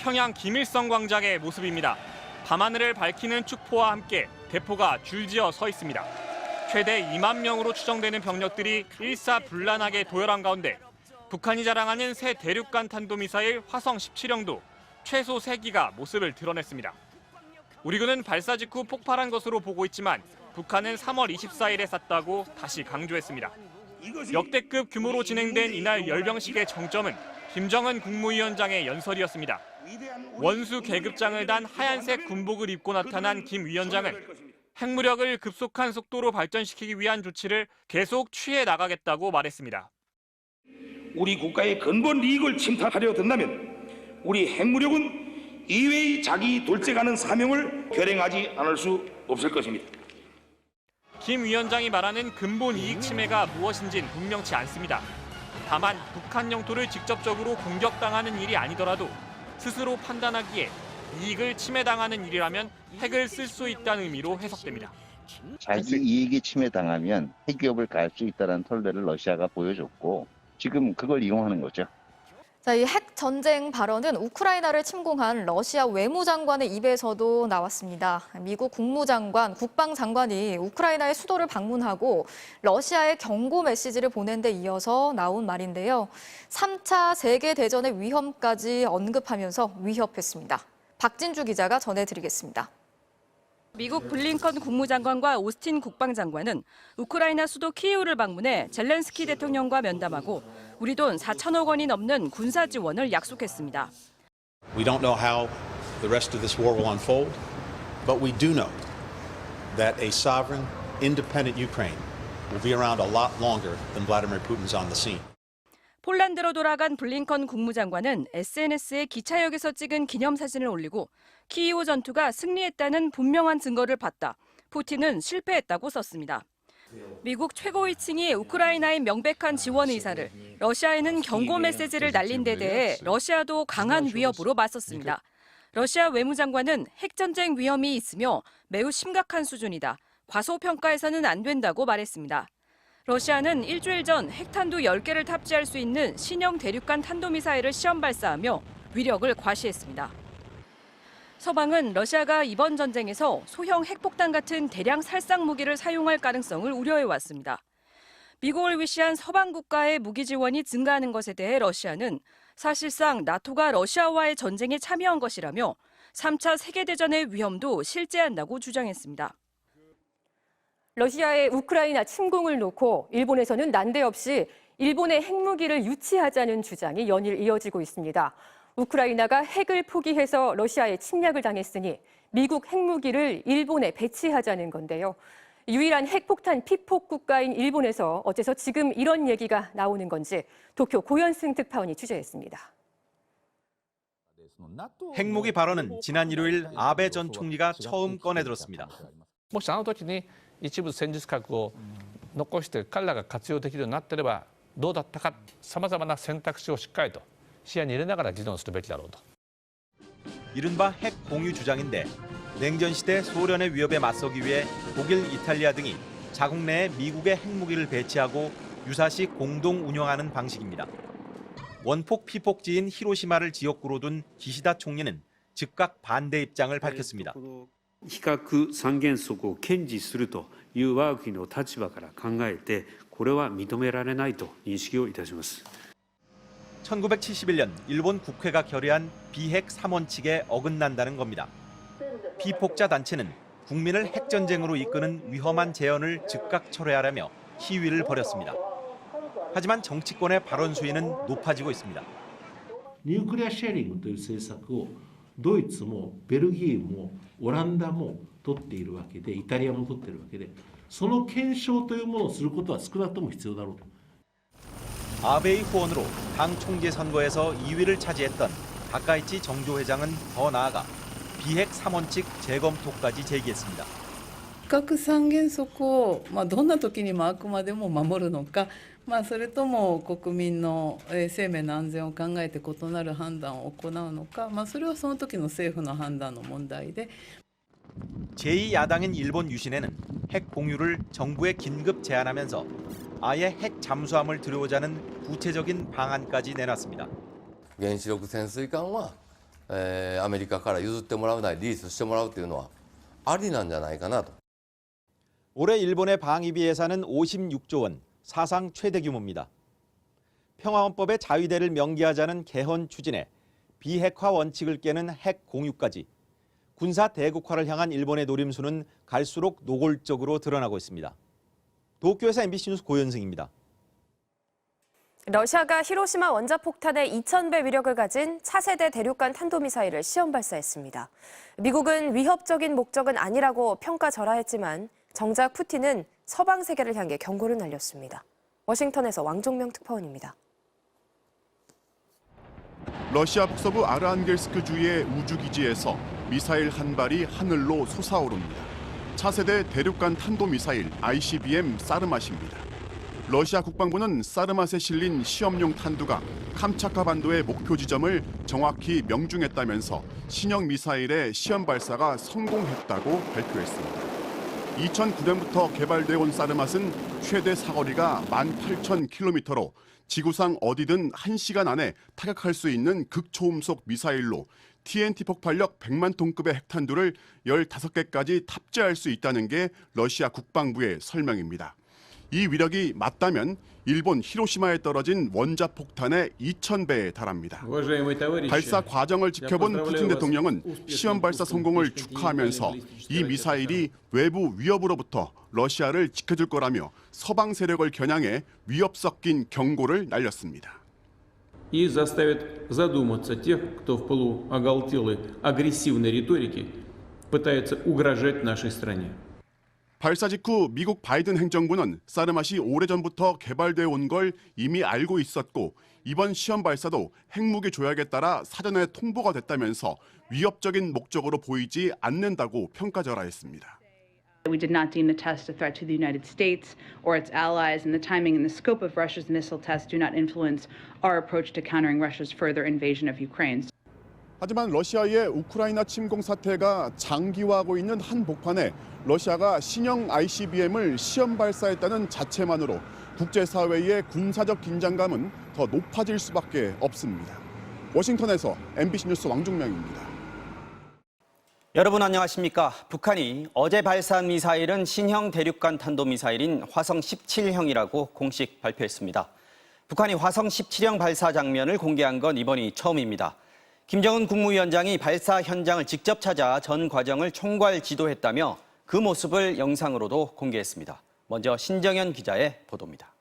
평양 김일성 광장의 모습입니다. 밤하늘을 밝히는 축포와 함께 대포가 줄지어 서 있습니다. 최대 2만 명으로 추정되는 병력들이 일사불란하게 도열한 가운데 북한이 자랑하는 새 대륙간 탄도미사일 화성 17형도 최소 3기가 모습을 드러냈습니다. 우리 군은 발사 직후 폭발한 것으로 보고 있지만 북한은 3월 24일에 쐈다고 다시 강조했습니다. 역대급 규모로 진행된 이날 열병식의 정점은 김정은 국무위원장의 연설이었습니다. 원수 계급장을 단 하얀색 군복을 입고 나타난 김 위원장은 핵무력을 급속한 속도로 발전시키기 위한 조치를 계속 취해 나가겠다고 말했습니다. 우리 국가의 근본 이익을 침탈하려 든다면 우리 핵무력은 이외의 자기 돌직하는 사명을 결행하지 않을 수 없을 것입니다. 김 위원장이 말하는 근본 이익 침해가 무엇인지는 분명치 않습니다. 다만 북한 영토를 직접적으로 공격당하는 일이 아니더라도 스스로 판단하기에 이익을 침해당하는 일이라면 핵을 쓸 수 있다는 의미로 해석됩니다. 자기 이익이 침해당하면 핵위협을 가할 수 있다는 선례를 러시아가 보여줬고 지금 그걸 이용하는 거죠. 자, 이 핵 전쟁 발언은 우크라이나를 침공한 러시아 외무장관의 입에서도 나왔습니다. 미국 국무장관, 국방장관이 우크라이나의 수도를 방문하고 러시아에 경고 메시지를 보낸 데 이어서 나온 말인데요. 3차 세계대전의 위험까지 언급하면서 위협했습니다. 박진주 기자가 전해드리겠습니다. 미국 블링컨 국무장관과 오스틴 국방장관은 우크라이나 수도 키이우를 방문해 젤렌스키 대통령과 면담하고 우리 돈 4천억 원이 넘는 군사 지원을 약속했습니다. We don't know how the rest of this war will unfold, but we do know that a sovereign, independent Ukraine will be around a lot longer than Vladimir Putin's on the scene. 폴란드로 돌아간 블링컨 국무장관은 SNS에 기차역에서 찍은 기념사진을 올리고 키이우 전투가 승리했다는 분명한 증거를 봤다. 푸틴은 실패했다고 썼습니다. 미국 최고위층이 우크라이나의 명백한 지원 의사를, 러시아에는 경고 메시지를 날린 데 대해 러시아도 강한 위협으로 맞섰습니다. 러시아 외무장관은 핵전쟁 위험이 있으며 매우 심각한 수준이다. 과소평가해서는 안 된다고 말했습니다. 러시아는 일주일 전 핵탄두 10개를 탑재할 수 있는 신형 대륙간 탄도미사일을 시험 발사하며 위력을 과시했습니다. 서방은 러시아가 이번 전쟁에서 소형 핵폭탄 같은 대량 살상 무기를 사용할 가능성을 우려해왔습니다. 미국을 위시한 서방 국가의 무기 지원이 증가하는 것에 대해 러시아는 사실상 나토가 러시아와의 전쟁에 참여한 것이라며 3차 세계대전의 위험도 실제한다고 주장했습니다. 러시아의 우크라이나 침공을 놓고 일본에서는 난데없이 일본의 핵무기를 유치하자는 주장이 연일 이어지고 있습니다. 우크라이나가 핵을 포기해서 러시아에 침략을 당했으니 미국 핵무기를 일본에 배치하자는 건데요. 유일한 핵폭탄 피폭 국가인 일본에서 어째서 지금 이런 얘기가 나오는 건지 도쿄 고현승 특파원이 취재했습니다. 핵무기 발언은 지난 일요일 아베 전 총리가 처음 꺼내들었습니다. もしあの時に一部戦術核を残して彼らが活用できるようになっていればどうだったか、さまざまな選択肢をしっかりと視野に入れながら議論するべきだろうと。 이른바 핵 공유 주장인데 냉전 시대 소련의 위협에 맞서기 위해 독일, 이탈리아 등이 자국 내에 미국의 핵무기를 배치하고 유사시 공동 운영하는 방식입니다. 원폭 피폭지인 히로시마를 지역구로 둔 기시다 총리는 즉각 반대 입장을 밝혔습니다. 非核三原則を堅持するという我が国の立場から考えて、これは認められないと認識をいたします。 1971년 일본 국회가 결의한 비핵 3원칙에 어긋난다는 겁니다. 피폭자 단체는 국민을 핵전쟁으로 이끄는 위험한 제언을 즉각 철회하라며 시위를 벌였습니다. 하지만 정치권의 발언 수위는 높아지고 있습니다. ニュークリアシェアリングという政策をドイツもベルギーもオランダも取っているわけで、イタリアも取っているわけで、その検証というものをすることは少なくとも必要だろうと。 아베의 후원으로 당 총재 선거에서 2위를 차지했던 다카이치 정조 회장은 더 나아가 비핵 3원칙 재검토까지 제기했습니다. 核三原則をどんな時にもあくまでも守るのか、それとも国民の生命の安全を考えて異なる判断を行うのか、それはその時の政府の判断の問題で。 제2야당인 일본 유신회는 핵 공유를 정부에 긴급 제안하면서 아예 핵 잠수함을 들여오자는 구체적인 방안까지 내놨습니다. 原子力潜水艦はアメリカから譲ってもらうなりリースしてもらうというのはありなんじゃないかなと。 올해 일본의 방위비 예산은 56조 원, 사상 최대 규모입니다. 평화헌법의 자위대를 명기하자는 개헌 추진에 비핵화 원칙을 깨는 핵 공유까지 군사 대국화를 향한 일본의 노림수는 갈수록 노골적으로 드러나고 있습니다. 도쿄에서 MBC 뉴스 고현승입니다. 러시아가 히로시마 원자폭탄의 2000배 위력을 가진 차세대 대륙간 탄도미사일을 시험 발사했습니다. 미국은 위협적인 목적은 아니라고 평가절하했지만 정작 푸틴은 서방 세계를 향해 경고를 날렸습니다. 워싱턴에서 왕종명 특파원입니다. 러시아 북서부 아르한겔스크 주의 우주기지에서 미사일 한 발이 하늘로 솟아오릅니다. 차세대 대륙간 탄도미사일 ICBM 사르맛입니다. 러시아 국방부는 사르맛에 실린 시험용 탄두가 캄차카 반도의 목표 지점을 정확히 명중했다면서 신형 미사일의 시험 발사가 성공했다고 발표했습니다. 2009년부터 개발돼 온 사르맛은 최대 사거리가 18,000km로 지구상 어디든 1시간 안에 타격할 수 있는 극초음속 미사일로 TNT 폭발력 100만 톤급의 핵탄두를 15개까지 탑재할 수 있다는 게 러시아 국방부의 설명입니다. 이 위력이 맞다면 일본 히로시마에 떨어진 원자폭탄의 2000배에 달합니다. 발사 과정을 지켜본 푸틴 대통령은 시험 발사 성공을 축하하면서 이 미사일이 외부 위협으로부터 러시아를 지켜줄 거라며 서방 세력을 겨냥해 위협 섞인 경고를 날렸습니다. И заставит задуматься тех, кто в пылу оголтелой агрессивной риторики пытается угрожать нашей стране. 발사 직후 미국 바이든 행정부는 사르맛이 오래전부터 개발되어 온 걸 이미 알고 있었고 이번 시험 발사도 핵무기 조약에 따라 사전에 통보가 됐다면서 위협적인 목적으로 보이지 않는다고 평가절하했습니다. We did not deem the test a threat to the United States or its allies, and the timing and the scope of Russia's missile tests do not influence our approach to countering Russia's further invasion of Ukraine. 하지만 러시아의 우크라이나 침공 사태가 장기화하고 있는 한복판에 러시아가 신형 ICBM을 시험 발사했다는 자체만으로 국제사회의 군사적 긴장감은 더 높아질 수밖에 없습니다. 워싱턴에서 MBC 뉴스 왕종명입니다. 여러분 안녕하십니까? 북한이 어제 발사한 미사일은 신형 대륙간 탄도미사일인 화성 17형이라고 공식 발표했습니다. 북한이 화성 17형 발사 장면을 공개한 건 이번이 처음입니다. 김정은 국무위원장이 발사 현장을 직접 찾아 전 과정을 총괄 지도했다며 그 모습을 영상으로도 공개했습니다. 먼저 신정현 기자의 보도입니다.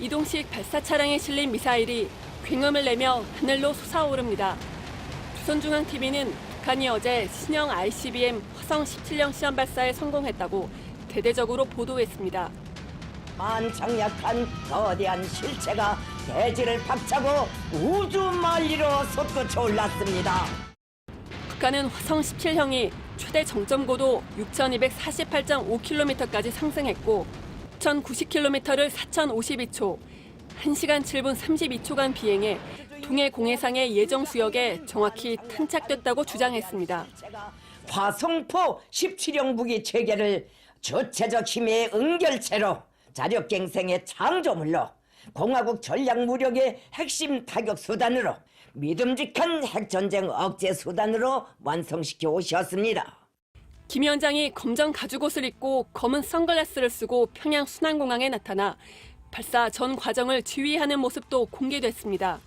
이동식 발사 차량에 실린 미사일이 굉음을 내며 하늘로 솟아오릅니다. 조선중앙TV는 북한이 어제 신형 ICBM 화성 17형 시험 발사에 성공했다고 대대적으로 보도했습니다. 만장약한 거대한 실체가 대지를 박차고 우주 만리로 솟구쳐 올랐습니다. 북한은 화성 17형이 최대 정점 고도 6,248.5km까지 상승했고 1,090km를 4,052초, 1시간 7분 32초간 비행해 동해 공해상의 예정 수역에 정확히 탄착됐다고 주장했습니다. 화성포 17형 무기 체계를 주체적 힘의 응결체로 자력갱생의 창조물로 공화국 전략무력의 핵심 타격 수단으로 믿음직한 핵전쟁 억제 수단으로 완성시켜 오셨습니다. 김 위원장이 검정 가죽옷을 입고 검은 선글라스를 쓰고 평양 순안공항에 나타나 발사 전 과정을 지휘하는 모습도 공개됐습니다.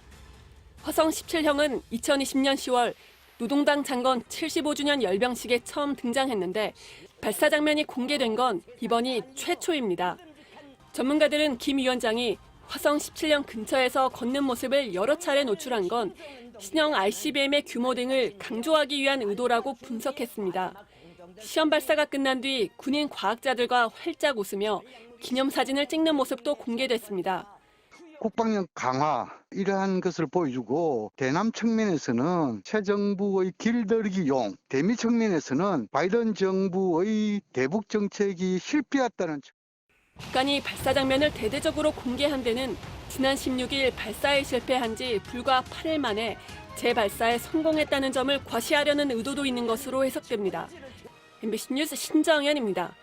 화성 17형은 2020년 10월 노동당 창건 75주년 열병식에 처음 등장했는데 발사 장면이 공개된 건 이번이 최초입니다. 전문가들은 김 위원장이 화성 17형 근처에서 걷는 모습을 여러 차례 노출한 건 신형 ICBM의 규모 등을 강조하기 위한 의도라고 분석했습니다. 시험 발사가 끝난 뒤 군인 과학자들과 활짝 웃으며 기념사진을 찍는 모습도 공개됐습니다. 국방력 강화 이러한 것을 보여주고 대남 측면에서는 새 정부의 길들이기용, 대미 측면에서는 바이든 정부의 대북 정책이 실패했다는 북한이 발사 장면을 대대적으로 공개한 데는 지난 16일 발사에 실패한 지 불과 8일 만에 재발사에 성공했다는 점을 과시하려는 의도도 있는 것으로 해석됩니다. MBC 뉴스 신정현입니다.